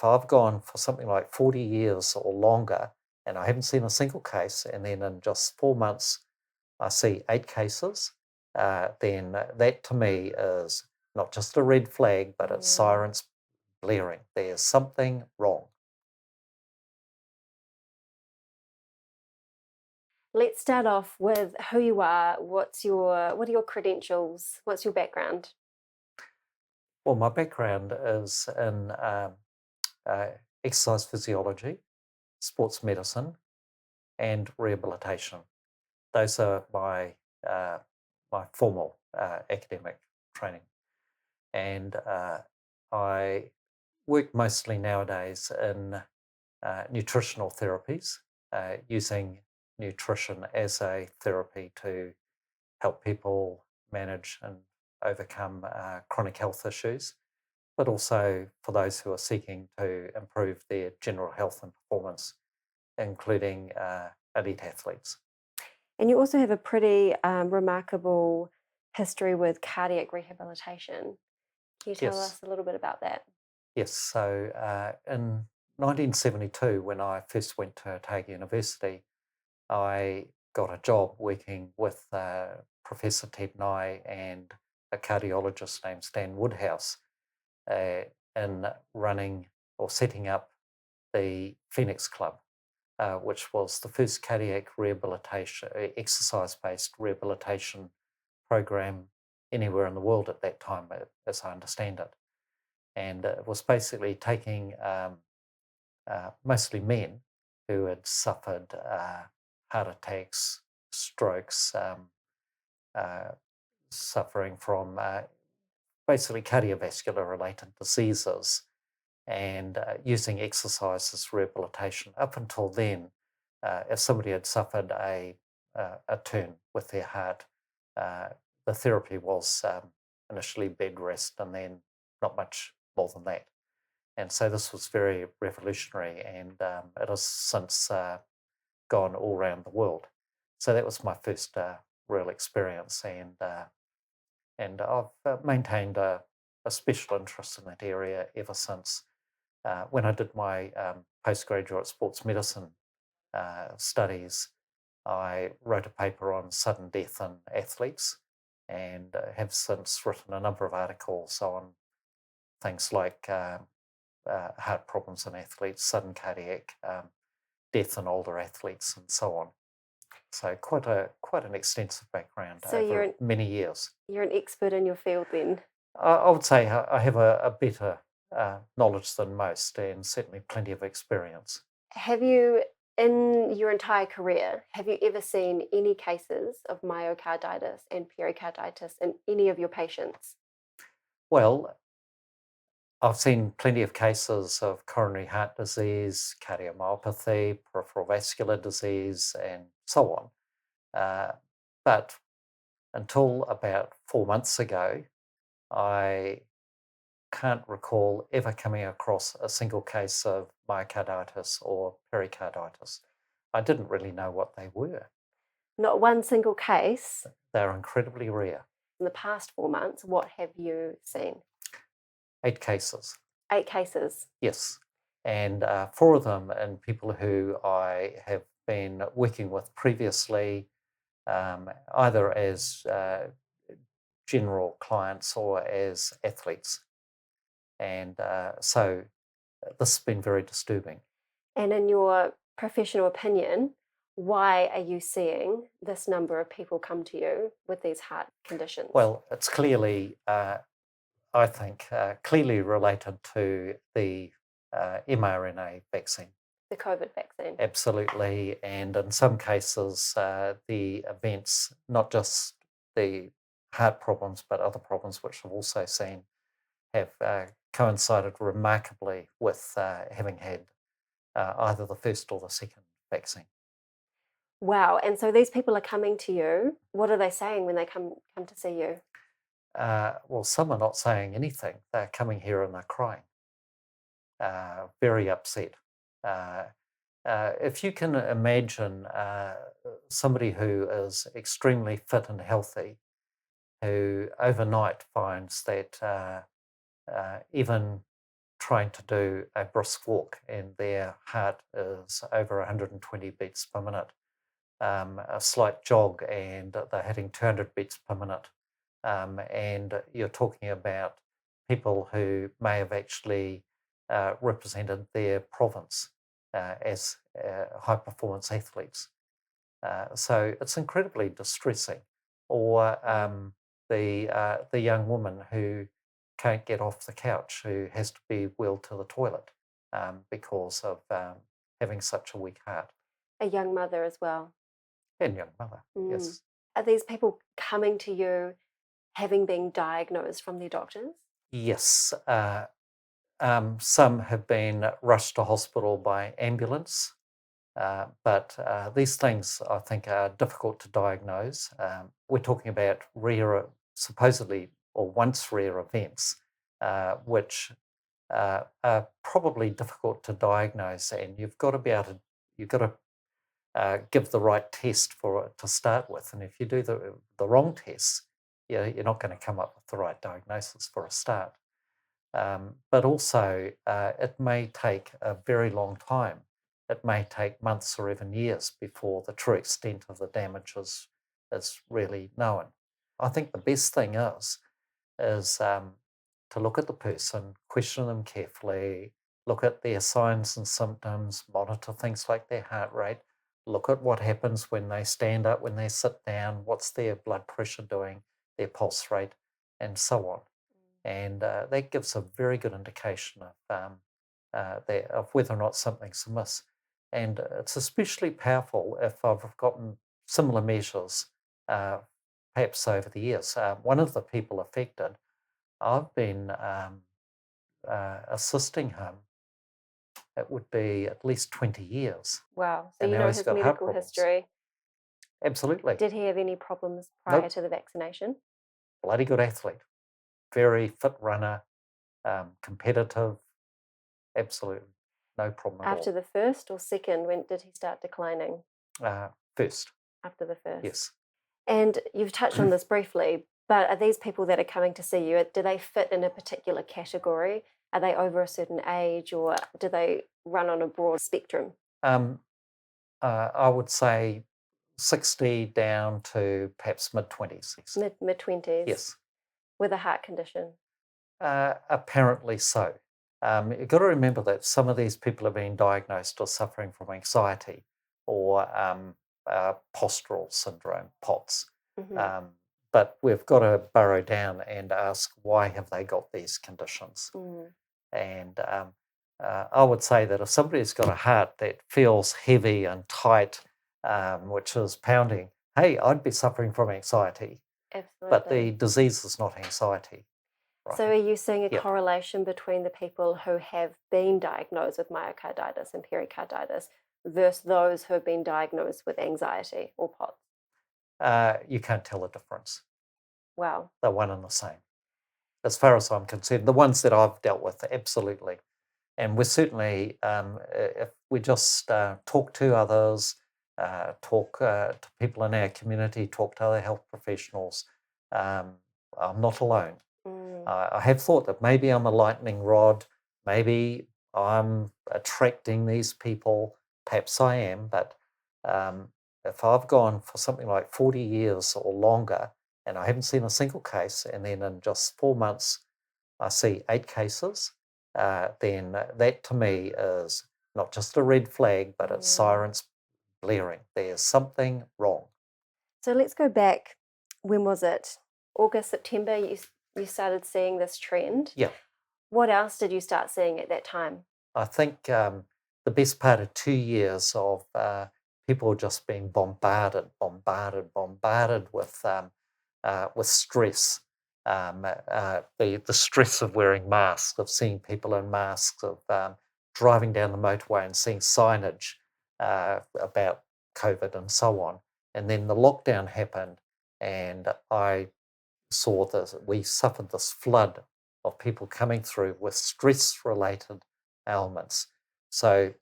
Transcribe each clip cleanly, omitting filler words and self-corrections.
if I've gone for something like 40 years or longer and I haven't seen a single case, and then in just 4 months I see 8 cases, then that to me is not just a red flag, but it's Mm. sirens blaring. There's something wrong. Let's start off with who you are. What are your credentials? What's your background? Well, my background is in uh, exercise physiology, sports medicine, and rehabilitation. Those are uh, my formal academic training, and I work mostly nowadays in nutritional therapies, using nutrition as a therapy to help people manage and overcome chronic health issues, but also for those who are seeking to improve their general health and performance, including elite athletes. And you also have a pretty remarkable history with cardiac rehabilitation. Can you tell Yes, us a little bit about that? yes. So in 1972, when I first went to Otago University, I got a job working with Professor Ted Nye and a cardiologist named Stan Woodhouse uh, in running or setting up the Phoenix Club, which was the first cardiac rehabilitation, exercise based rehabilitation program anywhere in the world at that time, as I understand it. And it was basically taking mostly men who had suffered heart attacks, strokes, uh, suffering from basically cardiovascular related diseases, and using exercise as rehabilitation. Up until then, if somebody had suffered a turn with their heart, uh, the therapy was initially bed rest and then not much more than that. And so this was very revolutionary, and it has since gone all around the world. So that was my first real experience, and I've maintained a special interest in that area ever since. When I did my postgraduate sports medicine studies, I wrote a paper on sudden death in athletes, and have since written a number of articles on things like heart problems in athletes, sudden cardiac death in older athletes, and so on. So quite an extensive background So over many years. you're an expert in your field then. I would say I have a better knowledge than most, and certainly plenty of experience. Have you, in your entire career, have you ever seen any cases of myocarditis and pericarditis in any of your patients? Well, I've seen plenty of cases of coronary heart disease, cardiomyopathy, peripheral vascular disease, and so on. Uh, but until about 4 months ago, I can't recall ever coming across a single case of myocarditis or pericarditis. I didn't really know what they were. Not one single case They're incredibly rare. in the past 4 months. What have you seen? 8 cases, 8 cases. yes. And 4 of them in people who I have been working with previously, either as general clients or as athletes. And so this has been very disturbing. And in your professional opinion, why are you seeing this number of people come to you with these heart conditions? Well, it's clearly, I think, clearly related to the mRNA vaccine. The COVID vaccine. Absolutely. And in some cases, the events, not just the heart problems, but other problems which I've also seen, have coincided remarkably with having had either the first or the second vaccine. Wow. And so these people are coming to you. What are they saying when they come to see you? Well, some are not saying anything. They're coming here and they're crying, very upset. Uh, if you can imagine somebody who is extremely fit and healthy, who overnight finds that even trying to do a brisk walk and their heart is over 120 beats per minute. A slight jog and they're hitting 200 beats per minute. And you're talking about people who may have actually represented their province as high performance athletes. So it's incredibly distressing. Or the young woman who can't get off the couch, who has to be wheeled to the toilet because of having such a weak heart. A young mother as well. And young mother, Mm. yes. Are these people coming to you having been diagnosed from their doctors? Yes. Some have been rushed to hospital by ambulance, but these things I think are difficult to diagnose. We're talking about rare, supposedly or once rare events, which are probably difficult to diagnose, and you've got to be able to, you've got to give the right test for it to start with. And if you do the wrong tests, you're not going to come up with the right diagnosis for a start. But also, it may take a very long time. It may take months or even years before the true extent of the damage is really known. I think the best thing is to look at the person, question them carefully, look at their signs and symptoms, monitor things like their heart rate, look at what happens when they stand up, when they sit down, what's their blood pressure doing, their pulse rate, and so on. And that gives a very good indication of whether or not something's amiss. And it's especially powerful if I've gotten similar measures, perhaps over the years. One of the people affected, I've been assisting him. It would be at least 20 years. Wow. So And you now know he's his got heart medical problems. history. Absolutely. Did he have any problems prior Nope. to the vaccination? Bloody good athlete. Very fit runner, competitive. Absolutely. No problem at After all. the first or second, when did he start declining? First, After the first. yes. And you've touched on this briefly, but are these people that are coming to see you, do they fit in a particular category? Are they over a certain age, or do they run on a broad spectrum? I would say 60 down to perhaps mid-20s. Mid-20s? Yes. With a heart condition? Apparently so. You've got to remember that some of these people are being diagnosed or suffering from anxiety or postural syndrome, POTS. Mhm. But we've got to burrow down and ask, why have they got these conditions? And I would say that if somebody's got a heart that feels heavy and tight, which is pounding, hey, I'd be suffering from anxiety. But the Absolutely. disease is not anxiety. So are Right? you seeing a Yep. correlation between the people who have been diagnosed with myocarditis and pericarditis versus those who have been diagnosed with anxiety or POTS? You can't tell the difference. Wow. They're one and the same. As far as I'm concerned, the ones that I've dealt with, absolutely. And we're certainly, if we just talk to others, talk to people in our community, talk to other health professionals, I'm not alone. I have thought that maybe I'm a lightning rod, maybe I'm attracting these people, perhaps I am, but if I've gone for something like 40 years or longer and I haven't seen a single case, and then in just 4 months I see 8 cases, then that to me is not just a red flag, but it's sirens blaring. There's something wrong. So let's go back. When was it? August, September, you started seeing this trend. Yeah. What else did you start seeing at that time? I think the best part of 2 years of people just being bombarded with stress. The stress of wearing masks, of seeing people in masks, of driving down the motorway and seeing signage about COVID and so on. And then the lockdown happened, and I saw this. We suffered this flood of people coming through with stress-related ailments. So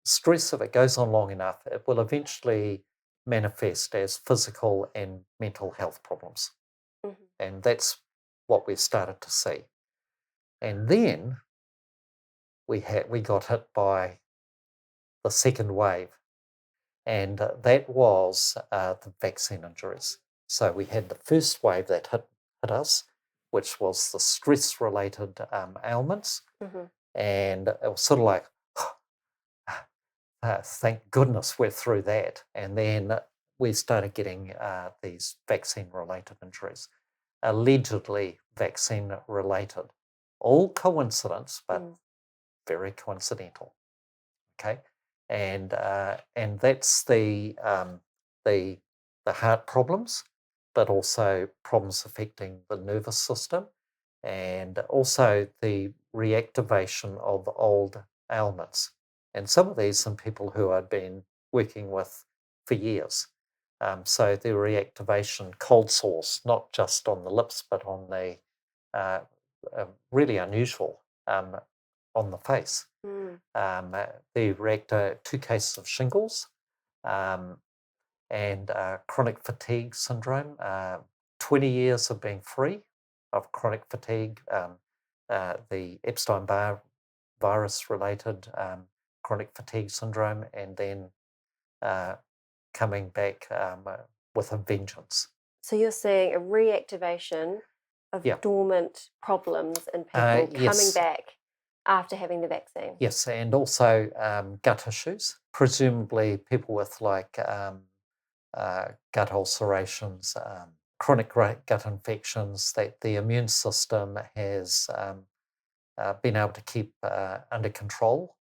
stress, if it goes on long enough, it will eventually manifest as physical and mental health problems. Mhm. And that's what we've started to see. And then we got hit by the second wave, and that was the vaccine injuries. So we had the first wave that hit us, which was the stress-related ailments, and it was sort of like, thank goodness we're through that. And then we started getting these vaccine-related injuries, allegedly vaccine-related. All coincidence, but very coincidental. Okay, and that's the heart problems, but also problems affecting the nervous system, and also the reactivation of old ailments. And some of these, some people who I'd been working with for years. So the reactivation, cold sores, not just on the lips, but on the really unusual on the face. The reactor, 2 cases of shingles and chronic fatigue syndrome. 20 years of being free of chronic fatigue, the Epstein-Barr virus-related chronic fatigue syndrome, and then coming back with a vengeance. So you're seeing a reactivation of dormant problems in people coming back after having the vaccine. Yes, and also gut issues, presumably people with like gut ulcerations, chronic gut infections that the immune system has been able to keep under control.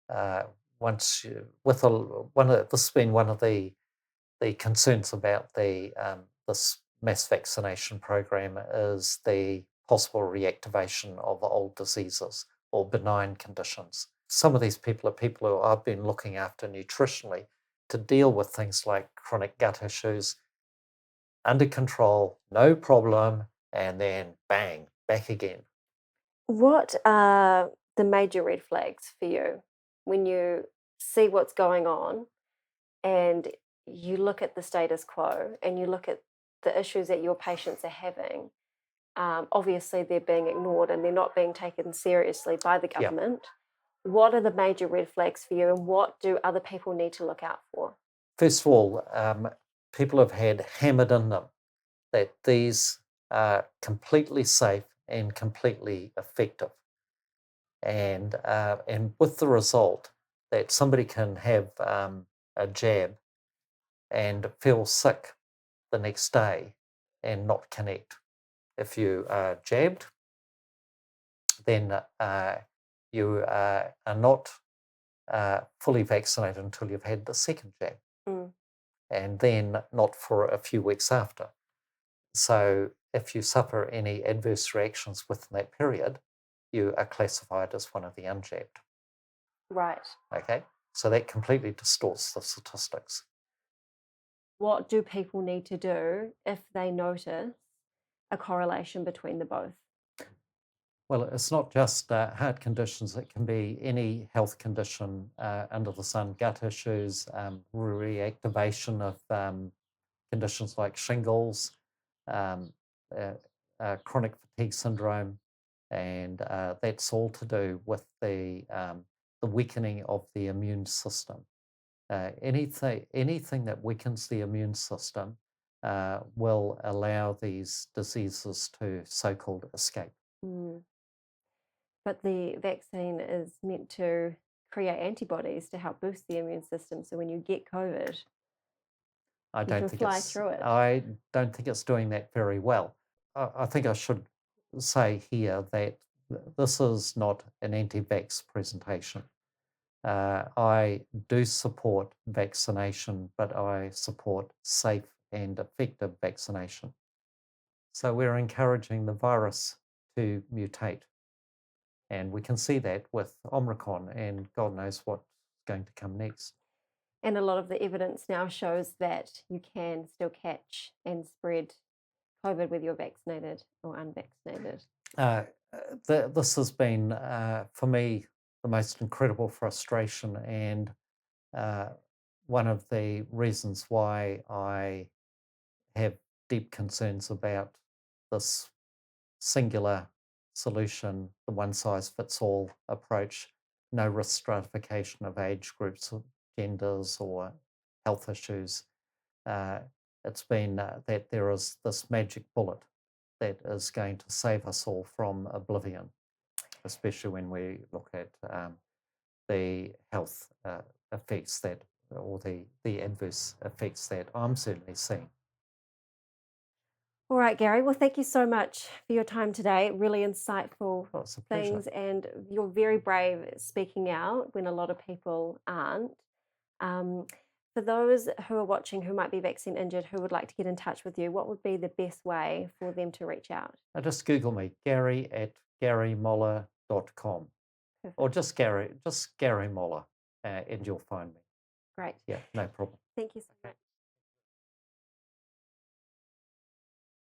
This has been one of the concerns about this mass vaccination program is the possible reactivation of old diseases or benign conditions. Some of these people are people who I've been looking after nutritionally to deal with things like chronic gut issues, under control, no problem, and then bang, back again. What are the major red flags for you when you see what's going on and you look at the status quo and you look at the issues that your patients are having? Obviously, they're being ignored and they're not being taken seriously by the government. What are the major red flags for you, and what do other people need to look out for? First of all, people have had hammered in them that these are completely safe and completely effective. And with the result that somebody can have a jab and feel sick the next day and not connect. If you are jabbed, then you are not fully vaccinated until you've had the second jab, and then not for a few weeks after. So if you suffer any adverse reactions within that period, you are classified as one of the unjabbed. Right. Okay, so that completely distorts the statistics. What do people need to do if they notice a correlation between the both? Well, it's not just heart conditions, it can be any health condition under the sun, gut issues, reactivation of conditions like shingles, chronic fatigue syndrome, and that's all to do with the weakening of the immune system. Anything that weakens the immune system will allow these diseases to so-called escape. But the vaccine is meant to create antibodies to help boost the immune system. So when you get COVID, I you don't can think fly through it. I don't think it's doing that very well. I think I should say here that this is not an anti-vax presentation. I do support vaccination, but I support safe and effective vaccination. So we're encouraging the virus to mutate. And we can see that with Omicron, and God knows what's going to come next. And a lot of the evidence now shows that you can still catch and spread COVID whether you're vaccinated or unvaccinated. This has been, for me, the most incredible frustration, and one of the reasons why I have deep concerns about this singular solution, the one-size-fits-all approach no risk stratification of age groups or genders or health issues. Uh, it's been that there is this magic bullet that is going to save us all from oblivion, especially when we look at the health effects that, or the adverse effects that I'm certainly seeing. All right, Gary. Well, thank you so much for your time today. Really insightful Well, it's a pleasure. things, and you're very brave at speaking out when a lot of people aren't. Um, for those who are watching who might be vaccine injured, who would like to get in touch with you, what would be the best way for them to reach out? Just Google me, Gary at garymoller.com, or Perfect. just Gary Moller, and you'll find me. Great. Yeah, no problem. Thank you so much.